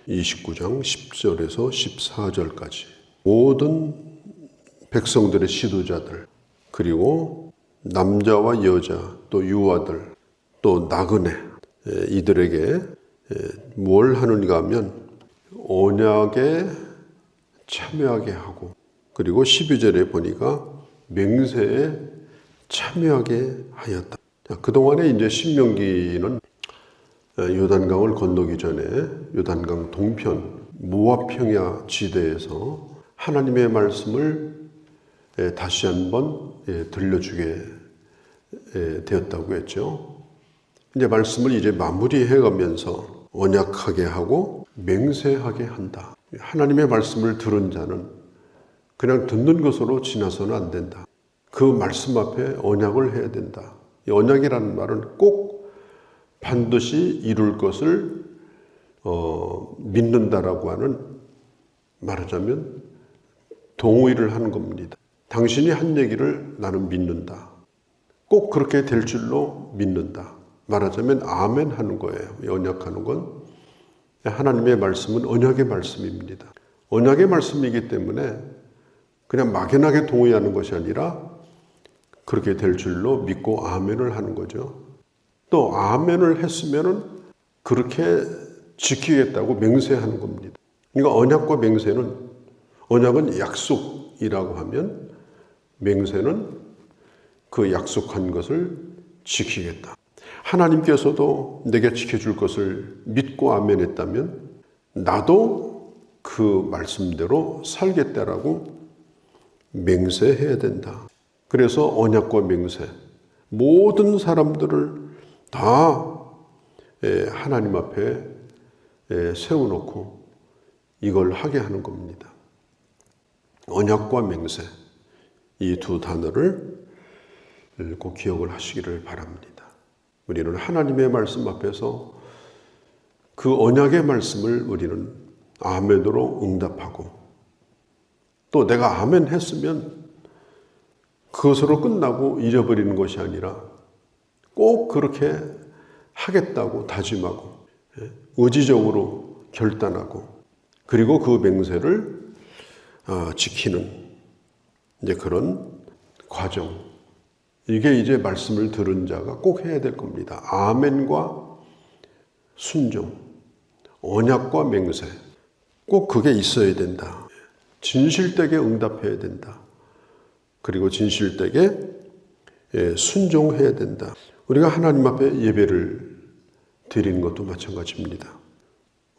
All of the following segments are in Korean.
29장 10절에서 14절까지 모든 백성들의 지도자들, 그리고 남자와 여자, 또 유아들, 또 나그네, 이들에게 뭘 하는가 하면 언약에 참여하게 하고, 그리고 12절에 보니까 맹세에 참여하게 하였다. 그동안에 이제 신명기는 요단강을 건너기 전에 요단강 동편 모압 평야 지대에서 하나님의 말씀을 다시 한번 들려주게 되었다고 했죠. 이제 말씀을 이제 마무리해 가면서 언약하게 하고 맹세하게 한다. 하나님의 말씀을 들은 자는 그냥 듣는 것으로 지나서는 안 된다. 그 말씀 앞에 언약을 해야 된다. 이 언약이라는 말은 꼭 반드시 이룰 것을 믿는다라고 하는, 말하자면 동의를 하는 겁니다. 당신이 한 얘기를 나는 믿는다. 꼭 그렇게 될 줄로 믿는다. 말하자면 아멘 하는 거예요. 언약하는 건. 하나님의 말씀은 언약의 말씀입니다. 언약의 말씀이기 때문에 그냥 막연하게 동의하는 것이 아니라 그렇게 될 줄로 믿고 아멘을 하는 거죠. 또 아멘을 했으면은 그렇게 지키겠다고 맹세하는 겁니다. 그러니까 언약과 맹세는, 언약은 약속이라고 하면 맹세는 그 약속한 것을 지키겠다. 하나님께서도 내게 지켜줄 것을 믿고 아멘했다면 나도 그 말씀대로 살겠다라고 맹세해야 된다. 그래서 언약과 맹세, 모든 사람들을 다 하나님 앞에 세워놓고 이걸 하게 하는 겁니다. 언약과 맹세, 이 두 단어를 꼭 기억을 하시기를 바랍니다. 우리는 하나님의 말씀 앞에서 그 언약의 말씀을 우리는 아멘으로 응답하고, 또 내가 아멘 했으면 그것으로 끝나고 잊어버리는 것이 아니라 꼭 그렇게 하겠다고 다짐하고 의지적으로 결단하고, 그리고 그 맹세를 지키는 이제 그런 과정, 이게 이제 말씀을 들은 자가 꼭 해야 될 겁니다. 아멘과 순종, 언약과 맹세, 꼭 그게 있어야 된다. 진실되게 응답해야 된다. 그리고 진실되게 순종해야 된다. 우리가 하나님 앞에 예배를 드리는 것도 마찬가지입니다.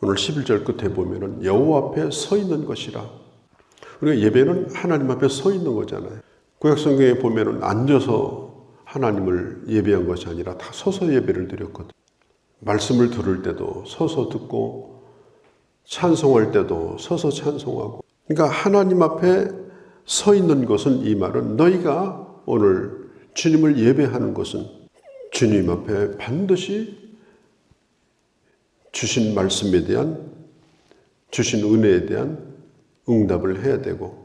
오늘 11절 끝에 보면은 여호와 앞에 서 있는 것이라. 우리가 예배는 하나님 앞에 서 있는 거잖아요. 구약성경에 보면은 앉아서 하나님을 예배한 것이 아니라 다 서서 예배를 드렸거든요. 말씀을 들을 때도 서서 듣고, 찬송할 때도 서서 찬송하고. 그러니까 하나님 앞에 서 있는 것은, 이 말은 너희가 오늘 주님을 예배하는 것은 주님 앞에 반드시 주신 말씀에 대한, 주신 은혜에 대한 응답을 해야 되고,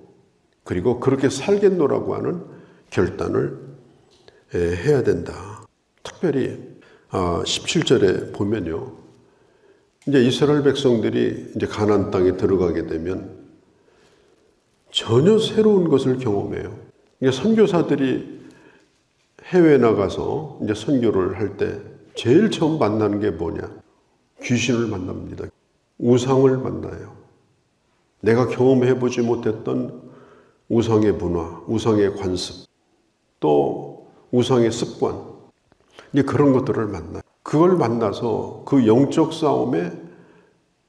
그리고 그렇게 살겠노라고 하는 결단을 해야 된다. 특별히 17절에 보면요, 이제 이스라엘 백성들이 이제 가나안 땅에 들어가게 되면 전혀 새로운 것을 경험해요. 이게 선교사들이 해외 나가서 이제 선교를 할 때 제일 처음 만나는 게 뭐냐? 귀신을 만납니다. 우상을 만나요. 내가 경험해보지 못했던 우상의 문화, 우상의 관습, 또 우상의 습관, 이제 그런 것들을 만나요. 그걸 만나서 그 영적 싸움에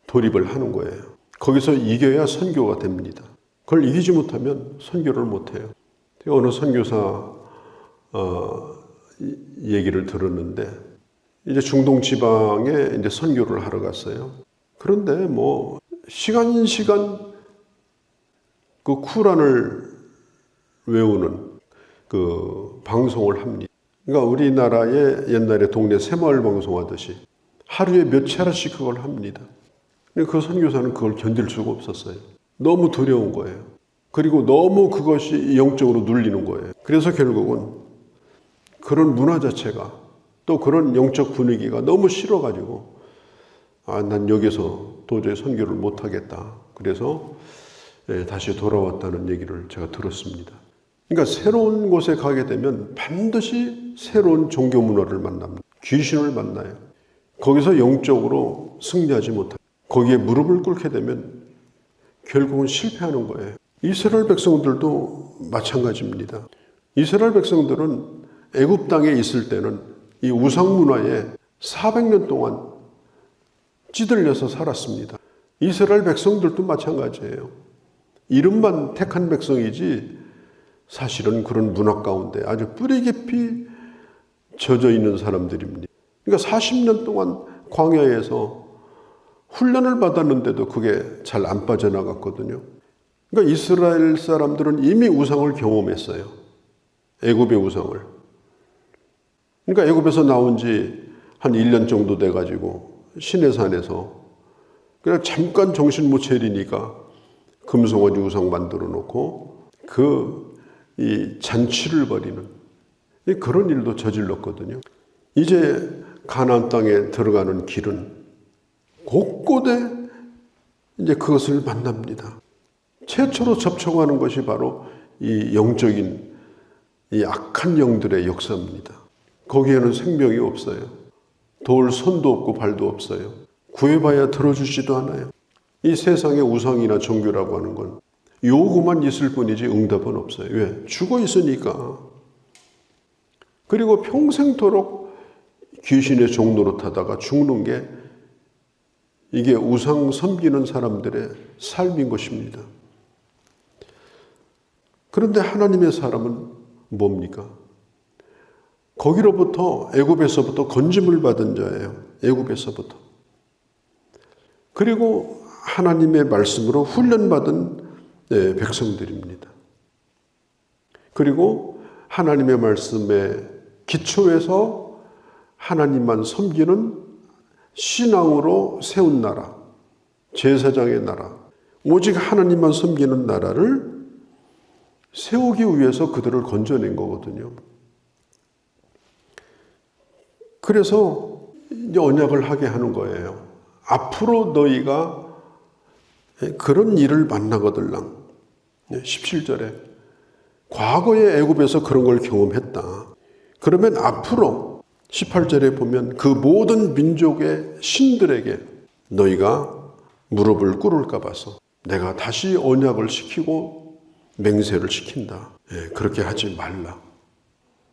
돌입을 하는 거예요. 거기서 이겨야 선교가 됩니다. 그걸 이기지 못하면 선교를 못해요. 어느 선교사 얘기를 들었는데, 이제 중동 지방에 이제 선교를 하러 갔어요. 그런데 뭐 시간 그 쿠란을 외우는 그 방송을 합니다. 그러니까 우리나라의 옛날에 동네 새마을 방송하듯이 하루에 몇 차례씩 그걸 합니다. 그 선교사는 그걸 견딜 수가 없었어요. 너무 두려운 거예요. 그리고 너무 그것이 영적으로 눌리는 거예요. 그래서 결국은 그런 문화 자체가, 또 그런 영적 분위기가 너무 싫어가지고 난 여기서 도저히 선교를 못하겠다. 그래서 다시 돌아왔다는 얘기를 제가 들었습니다. 그러니까 새로운 곳에 가게 되면 반드시 새로운 종교 문화를 만납니다. 귀신을 만나요. 거기서 영적으로 승리하지 못합니다. 거기에 무릎을 꿇게 되면 결국은 실패하는 거예요. 이스라엘 백성들도 마찬가지입니다. 이스라엘 백성들은 애굽 땅에 있을 때는 이 우상 문화에 400년 동안 찌들려서 살았습니다. 이스라엘 백성들도 마찬가지예요. 이름만 택한 백성이지 사실은 그런 문화 가운데 아주 뿌리 깊이 젖어 있는 사람들입니다. 그러니까 40년 동안 광야에서 훈련을 받았는데도 그게 잘 안 빠져나갔거든요. 그러니까 이스라엘 사람들은 이미 우상을 경험했어요. 애굽의 우상을. 그러니까 애굽에서 나온 지 한 1년 정도 돼가지고 시내산에서 그냥 잠깐 정신 못 차리니까 금송아지 우상 만들어 놓고 이 잔치를 벌이는 그런 일도 저질렀거든요. 이제 가나안 땅에 들어가는 길은 곳곳에 이제 그것을 만납니다. 최초로 접촉하는 것이 바로 이 영적인 이 악한 영들의 역사입니다. 거기에는 생명이 없어요. 도울 손도 없고 발도 없어요. 구해봐야 들어주지도 않아요. 이 세상의 우상이나 종교라고 하는 건 요구만 있을 뿐이지 응답은 없어요. 왜? 죽어 있으니까. 그리고 평생토록 귀신의 종노릇하다가 죽는 게 이게 우상 섬기는 사람들의 삶인 것입니다. 그런데 하나님의 사람은 뭡니까? 거기로부터 애굽에서부터 건짐을 받은 자예요. 애굽에서부터. 그리고 하나님의 말씀으로 훈련받은 백성들입니다. 그리고 하나님의 말씀에 기초해서 하나님만 섬기는 신앙으로 세운 나라, 제사장의 나라, 오직 하나님만 섬기는 나라를 세우기 위해서 그들을 건져낸 거거든요. 그래서 이제 언약을 하게 하는 거예요. 앞으로 너희가 그런 일을 만나거들랑 17절에 과거의 애굽에서 그런 걸 경험했다. 그러면 앞으로 18절에 보면 그 모든 민족의 신들에게 너희가 무릎을 꿇을까 봐서 내가 다시 언약을 시키고 맹세를 시킨다. 그렇게 하지 말라.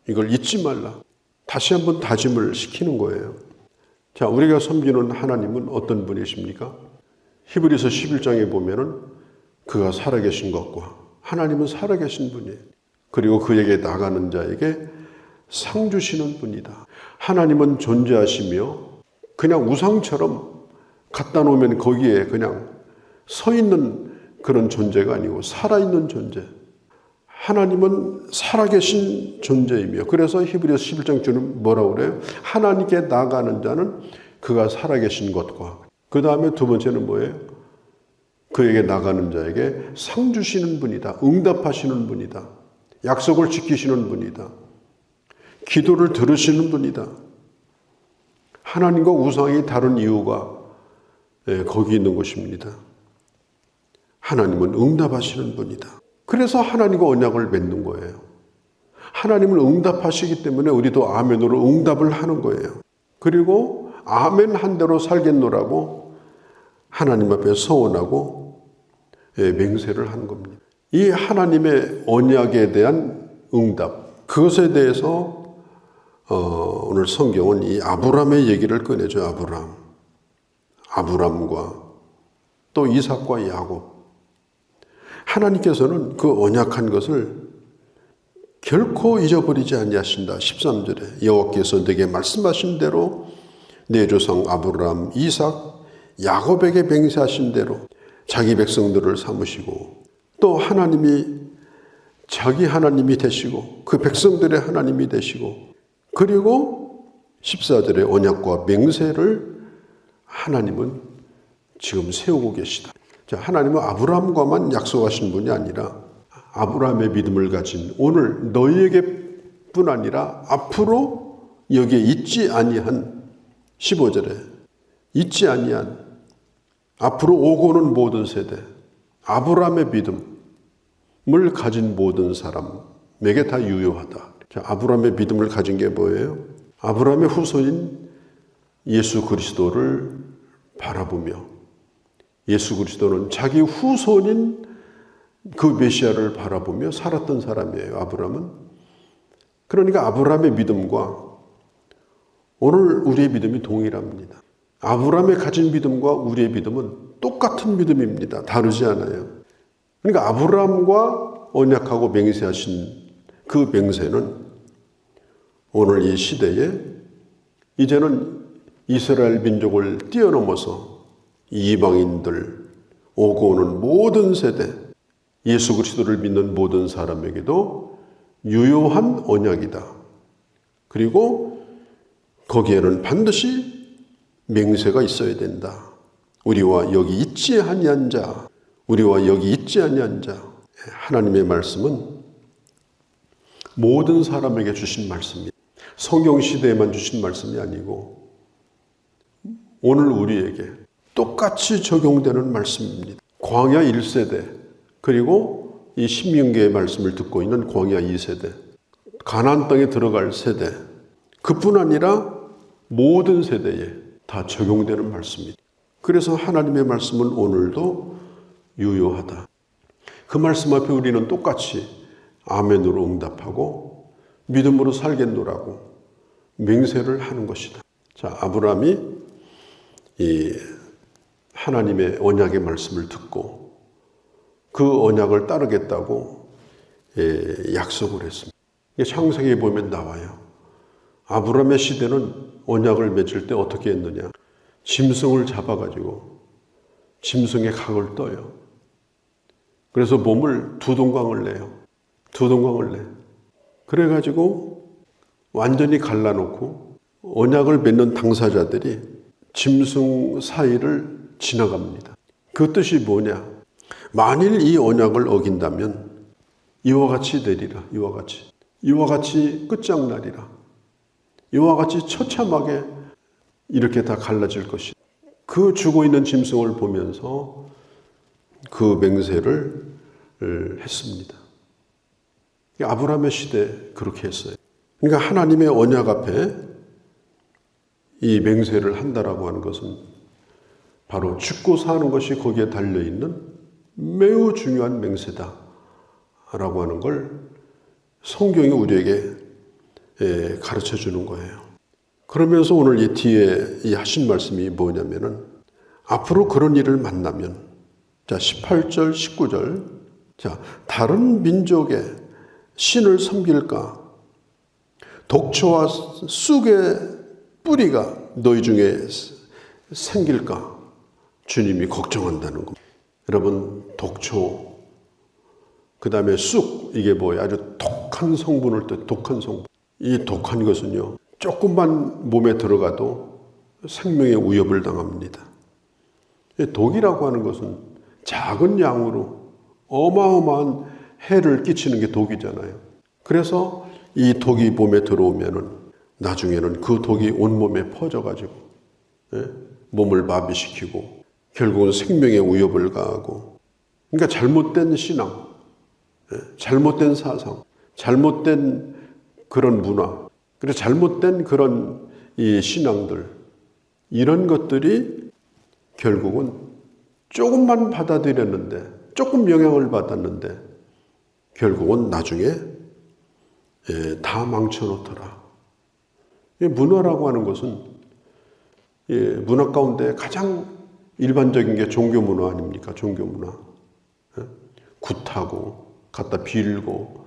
이걸 잊지 말라. 다시 한번 다짐을 시키는 거예요. 자, 우리가 섬기는 하나님은 어떤 분이십니까? 히브리서 11장에 보면은 그가 살아계신 것과 하나님은 살아계신 분이에요. 그리고 그에게 나가는 자에게 상 주시는 분이다. 하나님은 존재하시며 그냥 우상처럼 갖다 놓으면 거기에 그냥 서 있는 그런 존재가 아니고 살아있는 존재. 하나님은 살아계신 존재이며 그래서 히브리서 11장 주는 뭐라고 그래요? 하나님께 나가는 자는 그가 살아계신 것과 그 다음에 두 번째는 뭐예요? 그에게 나가는 자에게 상 주시는 분이다. 응답하시는 분이다. 약속을 지키시는 분이다. 기도를 들으시는 분이다. 하나님과 우상이 다른 이유가 거기 있는 것입니다. 하나님은 응답하시는 분이다. 그래서 하나님과 언약을 맺는 거예요. 하나님은 응답하시기 때문에 우리도 아멘으로 응답을 하는 거예요. 그리고 아멘 한 대로 살겠노라고 하나님 앞에 서원하고 맹세를 하는 겁니다. 이 하나님의 언약에 대한 응답, 그것에 대해서 오늘 성경은 이 아브람의 얘기를 꺼내죠. 아브람과 또 이삭과 야곱. 하나님께서는 그 언약한 것을 결코 잊어버리지 아니하신다. 13절에 여호와께서 내게 말씀하신 대로 내 조상 아브람, 이삭, 야곱에게 맹세하신 대로 자기 백성들을 삼으시고 또 하나님이 자기 하나님이 되시고 그 백성들의 하나님이 되시고 그리고 14절에 언약과 맹세를 하나님은 지금 세우고 계시다. 자, 하나님은 아브라함과만 약속하신 분이 아니라 아브라함의 믿음을 가진 오늘 너희에게뿐 아니라 앞으로 여기에 있지 아니한 15절에 잊지 아니한 앞으로 오고는 모든 세대 아브라함의 믿음을 가진 모든 사람에게 다 유효하다. 자, 아브라함의 믿음을 가진 게 뭐예요? 아브라함의 후손인 예수 그리스도를 바라보며 예수 그리스도는 자기 후손인 그 메시아를 바라보며 살았던 사람이에요. 아브라함은. 그러니까 아브라함의 믿음과 오늘 우리의 믿음이 동일합니다. 아브라함의 가진 믿음과 우리의 믿음은 똑같은 믿음입니다. 다르지 않아요. 그러니까 아브라함과 언약하고 맹세하신 그 맹세는 오늘 이 시대에 이제는 이스라엘 민족을 뛰어넘어서 이방인들, 오고 오는 모든 세대, 예수 그리스도를 믿는 모든 사람에게도 유효한 언약이다. 그리고 거기에는 반드시 맹세가 있어야 된다. 우리와 여기 있지 아니한 자, 우리와 여기 있지 아니한 자. 하나님의 말씀은 모든 사람에게 주신 말씀입니다. 성경 시대에만 주신 말씀이 아니고 오늘 우리에게 똑같이 적용되는 말씀입니다. 광야 1세대 그리고 이 신명기의 말씀을 듣고 있는 광야 2세대, 가나안 땅에 들어갈 세대, 그뿐 아니라 모든 세대에 다 적용되는 말씀입니다. 그래서 하나님의 말씀은 오늘도 유효하다. 그 말씀 앞에 우리는 똑같이 아멘으로 응답하고 믿음으로 살겠노라고 맹세를 하는 것이다. 자, 아브라함이 이 하나님의 언약의 말씀을 듣고 그 언약을 따르겠다고 약속을 했습니다. 창세기에 보면 나와요. 아브라함의 시대는 언약을 맺을 때 어떻게 했느냐. 짐승을 잡아가지고 짐승의 각을 떠요. 그래서 몸을 두 동강을 내요. 두 동강을 내. 그래가지고 완전히 갈라놓고 언약을 맺는 당사자들이 짐승 사이를 지나갑니다. 그 뜻이 뭐냐? 만일 이 언약을 어긴다면 이와 같이 되리라. 이와 같이 끝장나리라. 이와 같이 처참하게 이렇게 다 갈라질 것이다. 그 죽어 있는 짐승을 보면서 그 맹세를 했습니다. 아브라함의 시대에 그렇게 했어요. 그러니까 하나님의 언약 앞에 이 맹세를 한다라고 하는 것은 바로 죽고 사는 것이 거기에 달려있는 매우 중요한 맹세다라고 하는 걸 성경이 우리에게 가르쳐 주는 거예요. 그러면서 오늘 이 뒤에 이 하신 말씀이 뭐냐면은 앞으로 그런 일을 만나면 자 18절 19절 자 다른 민족의 신을 섬길까 독초와 쑥의 뿌리가 너희 중에 생길까 주님이 걱정한다는 겁니다. 여러분 독초 그 다음에 쑥 이게 뭐예요? 아주 독한 성분을 뜻 독한 성분. 이 독한 것은요 조금만 몸에 들어가도 생명의 위협을 당합니다. 독이라고 하는 것은 작은 양으로 어마어마한 해를 끼치는 게 독이잖아요. 그래서 이 독이 몸에 들어오면은 나중에는 그 독이 온몸에 퍼져가지고 몸을 마비시키고 결국은 생명의 위협을 가하고 그러니까 잘못된 신앙, 잘못된 사상, 잘못된 그런 문화, 그리고 잘못된 그런 이 신앙들 이런 것들이 결국은 조금만 받아들였는데 조금 영향을 받았는데 결국은 나중에 다 망쳐놓더라. 문화라고 하는 것은 문화 가운데 가장 일반적인 게 종교 문화 아닙니까? 종교 문화. 굿하고 갖다 빌고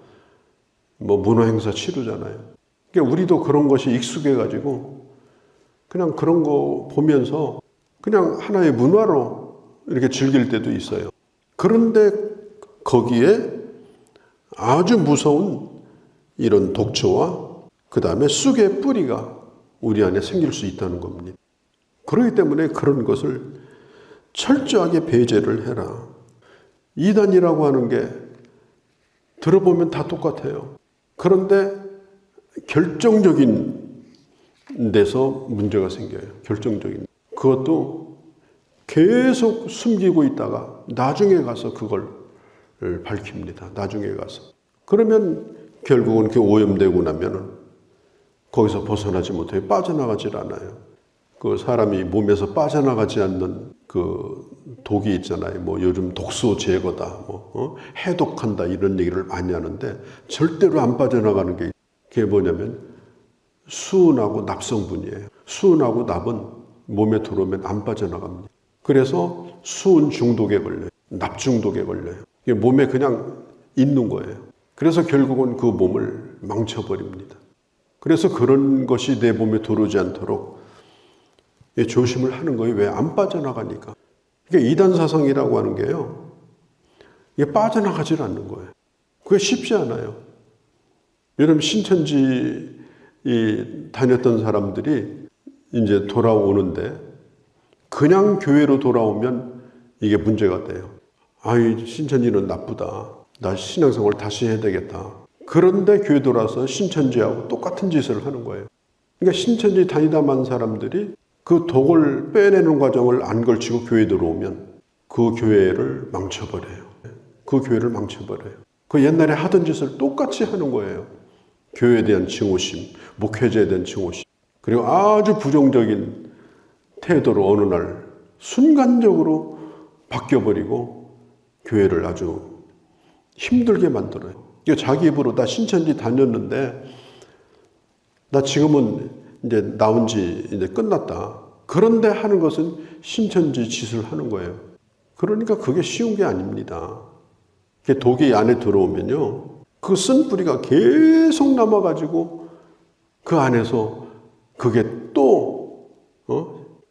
뭐 문화 행사 치르잖아요. 그러니까 우리도 그런 것이 익숙해가지고 그냥 그런 거 보면서 그냥 하나의 문화로 이렇게 즐길 때도 있어요. 그런데 거기에 아주 무서운 이런 독초와 그 다음에 쑥의 뿌리가 우리 안에 생길 수 있다는 겁니다. 그렇기 때문에 그런 것을 철저하게 배제를 해라. 이단이라고 하는 게 들어보면 다 똑같아요. 그런데 결정적인 데서 문제가 생겨요. 결정적인. 그것도 계속 숨기고 있다가 나중에 가서 그걸 밝힙니다. 나중에 가서. 그러면 결국은 그 오염되고 나면은 거기서 벗어나지 못해요. 빠져나가질 않아요. 그 사람이 몸에서 빠져나가지 않는 그 독이 있잖아요. 뭐 요즘 독소 제거다, 해독한다 이런 얘기를 많이 하는데 절대로 안 빠져나가는 게 그게 뭐냐면 수은하고 납성분이에요. 수은하고 납은 몸에 들어오면 안 빠져나갑니다. 그래서 수은 중독에 걸려요. 납 중독에 걸려요. 이게 몸에 그냥 있는 거예요. 그래서 결국은 그 몸을 망쳐버립니다. 그래서 그런 것이 내 몸에 들어오지 않도록 조심을 하는 거예요. 왜? 안 빠져나가니까. 그러니까 이단사상이라고 하는 게요. 이게 빠져나가질 않는 거예요. 그게 쉽지 않아요. 여러분 신천지 다녔던 사람들이 이제 돌아오는데 그냥 교회로 돌아오면 이게 문제가 돼요. 아이, 신천지는 나쁘다. 나 신앙생활 다시 해야 되겠다. 그런데 교회 돌아와서 신천지하고 똑같은 짓을 하는 거예요. 그러니까 신천지 다니다만 사람들이 그 독을 빼내는 과정을 안 걸치고 교회에 들어오면 그 교회를 망쳐버려요. 그 교회를 망쳐버려요. 그 옛날에 하던 짓을 똑같이 하는 거예요. 교회에 대한 증오심, 목회자에 대한 증오심, 그리고 아주 부정적인 태도로 어느 날 순간적으로 바뀌어버리고 교회를 아주 힘들게 만들어요. 자기 입으로 나 신천지 다녔는데 나 지금은 이제 나온 지 이제 끝났다. 그런데 하는 것은 신천지 짓을 하는 거예요. 그러니까 그게 쉬운 게 아닙니다. 독이 안에 들어오면요. 그 쓴 뿌리가 계속 남아가지고 그 안에서 그게 또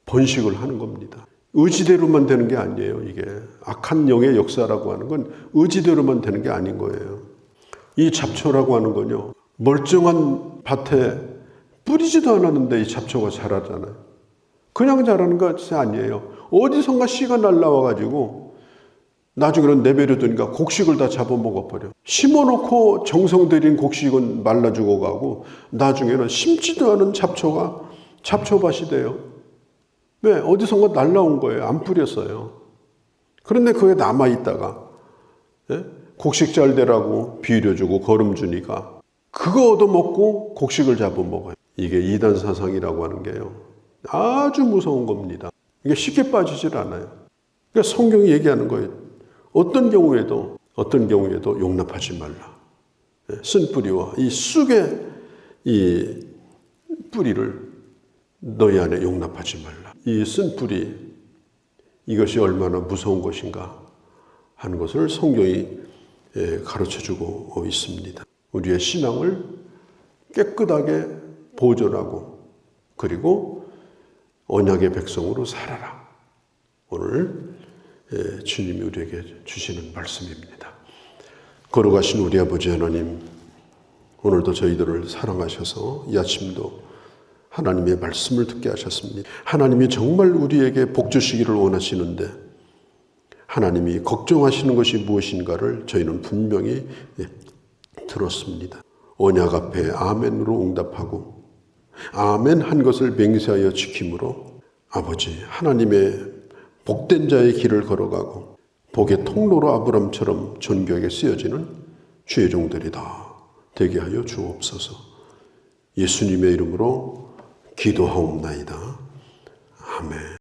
번식을 하는 겁니다. 의지대로만 되는 게 아니에요. 이게 악한 영의 역사라고 하는 건 의지대로만 되는 게 아닌 거예요. 이 잡초라고 하는 건요. 멀쩡한 밭에 뿌리지도 않았는데 이 잡초가 자라잖아요. 그냥 자라는 것이 아니에요. 어디선가 씨가 날라와가지고 나중에는 내버려 두니까 곡식을 다 잡아먹어버려. 심어놓고 정성 들인 곡식은 말라 죽어가고 나중에는 심지도 않은 잡초가 잡초밭이 돼요. 왜? 어디선가 날라온 거예요. 안 뿌렸어요. 그런데 그게 남아있다가 곡식 잘 되라고 비료주고 거름 주니까 그거 얻어먹고 곡식을 잡아먹어요. 이게 이단 사상이라고 하는 게요. 아주 무서운 겁니다. 이게 쉽게 빠지질 않아요. 그러니까 성경이 얘기하는 거예요. 어떤 경우에도 용납하지 말라. 쓴 뿌리와 이 쑥의 이 뿌리를 너희 안에 용납하지 말라. 이 쓴 뿌리, 이것이 얼마나 무서운 것인가 하는 것을 성경이 가르쳐주고 있습니다. 우리의 신앙을 깨끗하게 보존하고 그리고 언약의 백성으로 살아라. 오늘 주님이 우리에게 주시는 말씀입니다. 거룩하신 우리 아버지 하나님, 오늘도 저희들을 사랑하셔서 이 아침도 하나님의 말씀을 듣게 하셨습니다. 하나님이 정말 우리에게 복 주시기를 원하시는데 하나님이 걱정하시는 것이 무엇인가를 저희는 분명히 들었습니다. 언약 앞에 아멘으로 응답하고 아멘 한 것을 맹세하여 지킴으로 아버지 하나님의 복된 자의 길을 걸어가고 복의 통로로 아브람처럼 존귀하게 쓰여지는 주의 종들이 다 되게 하여 주옵소서. 예수님의 이름으로 기도하옵나이다. 아멘.